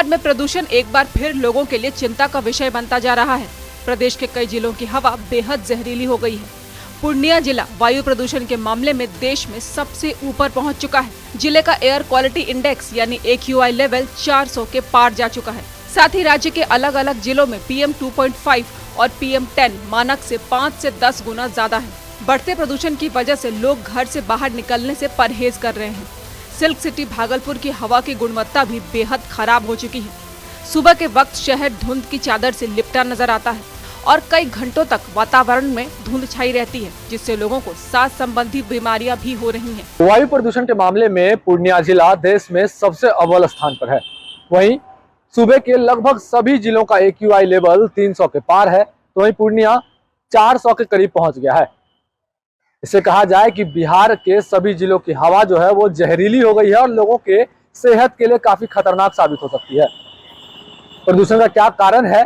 बिहार में प्रदूषण एक बार फिर लोगों के लिए चिंता का विषय बनता जा रहा है। प्रदेश के कई जिलों की हवा बेहद जहरीली हो गई है। पूर्णिया जिला वायु प्रदूषण के मामले में देश में सबसे ऊपर पहुंच चुका है। जिले का एयर क्वालिटी इंडेक्स यानी AQI लेवल 400 के पार जा चुका है। साथ ही राज्य के अलग अलग जिलों में PM 2.5 और PM 10 मानक से 5 से 10 गुना ज्यादा है। बढ़ते प्रदूषण की वजह से लोग घर से बाहर निकलने से परहेज कर रहे हैं। सिल्क सिटी भागलपुर की हवा की गुणवत्ता भी बेहद खराब हो चुकी है। सुबह के वक्त शहर धुंध की चादर से लिपटा नजर आता है और कई घंटों तक वातावरण में धुंध छाई रहती है, जिससे लोगों को सांस संबंधी बीमारियां भी हो रही हैं। वायु प्रदूषण के मामले में पूर्णिया जिला देश में सबसे अव्वल स्थान पर है। वहीं सूबे के लगभग सभी जिलों का AQI लेवल 300 के पार है, तो वहीं पूर्णिया 400 के करीब पहुंच गया है। इसे कहा जाए कि बिहार के सभी जिलों की हवा जो है वो जहरीली हो गई है और लोगों के सेहत के लिए काफी खतरनाक साबित हो सकती है। प्रदूषण का क्या कारण है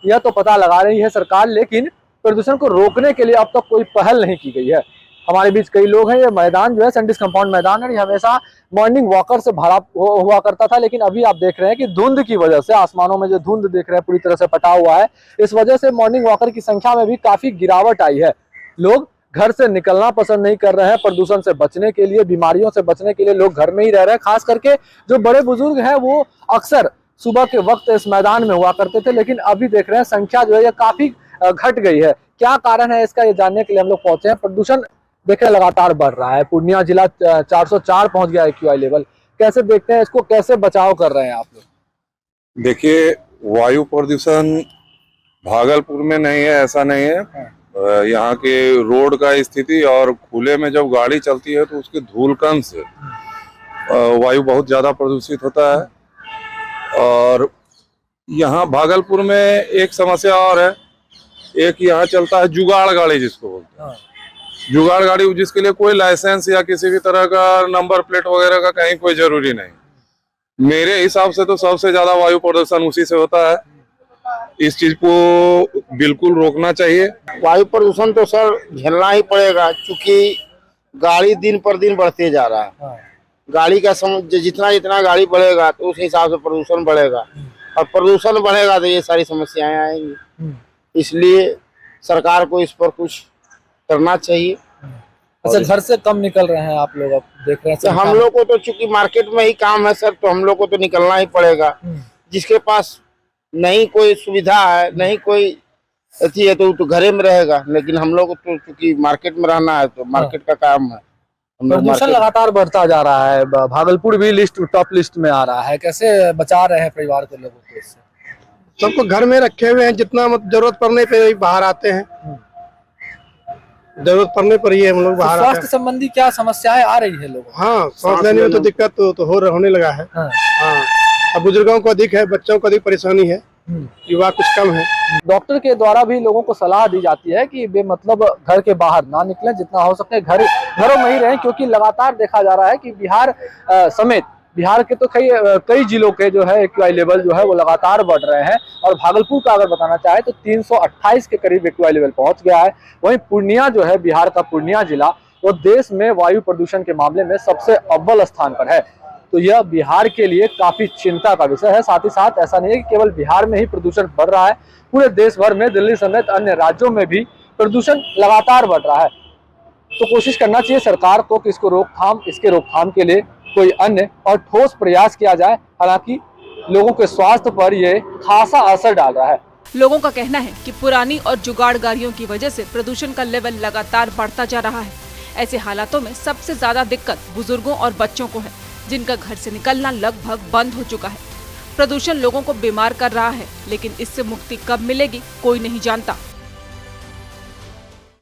यह तो पता लगा रही है सरकार, लेकिन प्रदूषण को रोकने के लिए अब तक कोई पहल नहीं की गई है। हमारे बीच कई लोग हैं। ये मैदान जो है सेंटिस कंपाउंड मैदान है, ये हमेशा मॉर्निंग वॉकर से भरा हुआ करता था, लेकिन अभी आप देख रहे हैं कि धुंध की वजह से आसमानों में जो धुंध देख रहे हैं पूरी तरह से पटा हुआ है। इस वजह से मॉर्निंग वॉकर की संख्या में भी काफी गिरावट आई है। लोग घर से निकलना पसंद नहीं कर रहे हैं। प्रदूषण से बचने के लिए, बीमारियों से बचने के लिए लोग घर में ही रह रहे हैं। खास करके जो बड़े बुजुर्ग हैं वो अक्सर सुबह के वक्त इस मैदान में हुआ करते थे, लेकिन अभी देख रहे हैं संख्या जो है ये काफी घट गई है। क्या कारण है इसका, ये जानने के लिए हम लोग पहुंचे हैं। प्रदूषण देखें लगातार बढ़ रहा है। पूर्णिया जिला 404 पहुंच गया AQI लेवल। कैसे देखते हैं इसको, कैसे बचाव कर रहे हैं आप लोग? देखिए, वायु प्रदूषण भागलपुर में नहीं है, ऐसा नहीं है। यहाँ के रोड का स्थिति और खुले में जब गाड़ी चलती है तो उसके धूलकण से वायु बहुत ज्यादा प्रदूषित होता है। और यहाँ भागलपुर में एक समस्या और है, एक यहाँ चलता है जुगाड़ गाड़ी जिसको बोलते हैं। जुगाड़ गाड़ी जिसके लिए कोई लाइसेंस या किसी भी तरह का नंबर प्लेट वगैरह का कहीं कोई जरूरी नहीं। मेरे हिसाब से तो सबसे ज्यादा वायु प्रदूषण उसी से होता है। इस चीज को बिल्कुल रोकना चाहिए। वायु प्रदूषण तो सर झेलना ही पड़ेगा, क्योंकि गाड़ी दिन पर दिन बढ़ते जा रहा है। गाड़ी का जितना जितना गाड़ी बढ़ेगा तो उस हिसाब से प्रदूषण बढ़ेगा, और प्रदूषण बढ़ेगा तो ये सारी समस्याएं आएंगी। इसलिए सरकार को इस पर कुछ करना चाहिए। अच्छा, घर से कम निकल रहे हैं आप लोग, अब देख रहे हैं तो हम लोग को तो चूंकि मार्केट में ही काम है सर, तो हम लोग को तो निकलना ही पड़ेगा। जिसके पास नहीं कोई सुविधा है, नहीं कोई अथी है, तो घरे में रहेगा। लेकिन हम लोग तो चूंकि मार्केट में रहना है तो मार्केट का काम है। प्रदूषण लगातार बढ़ता जा रहा है। भागलपुर भी टॉप लिस्ट में आ रहा है। कैसे बचा रहे हैं परिवार के लोगों को इससे? सबको घर में रखे हुए हैं, जितना जरूरत पड़ने पे बाहर आते हैं। जरूरत पड़ने पर ही हम लोग बाहर आते हैं। स्वास्थ्य संबंधी क्या समस्याएं आ रही है लोगों? हाँ, सांस लेने में तो दिक्कत तो होने लगा है। हाँ, अब बुजुर्गों को अधिक है, बच्चों को अधिक परेशानी है, युवा कुछ कम है। डॉक्टर के द्वारा भी लोगों को सलाह दी जाती है कि बेमतलब घर के बाहर ना निकलें, जितना हो सके घरों में ही रहें, क्योंकि लगातार देखा जा रहा है कि बिहार समेत बिहार के तो कई जिलों के जो है AQI लेवल जो है वो लगातार बढ़ रहे हैं। और भागलपुर का अगर बताना चाहे तो 328 के करीब AQI लेवल पहुंच गया है। वहीं पूर्णिया जो है, बिहार का पूर्णिया जिला, वो देश में वायु प्रदूषण के मामले में सबसे अव्वल स्थान पर है। तो यह बिहार के लिए काफी चिंता का विषय है। साथ ही साथ ऐसा नहीं है कि केवल बिहार में ही प्रदूषण बढ़ रहा है, पूरे देश भर में, दिल्ली समेत अन्य राज्यों में भी प्रदूषण लगातार बढ़ रहा है। तो कोशिश करना चाहिए सरकार को कि इसके रोकथाम के लिए कोई अन्य और ठोस प्रयास किया जाए। हालांकि लोगों के स्वास्थ्य पर यह खासा असर डाल रहा है। लोगों का कहना है कि पुरानी और जुगाड़ गाड़ियों की वजह से प्रदूषण का लेवल लगातार बढ़ता जा रहा है। ऐसे हालातों में सबसे ज्यादा दिक्कत बुजुर्गों और बच्चों को है, जिनका घर से निकलना लगभग बंद हो चुका है। प्रदूषण लोगों को बीमार कर रहा है, लेकिन इससे मुक्ति कब मिलेगी कोई नहीं जानता।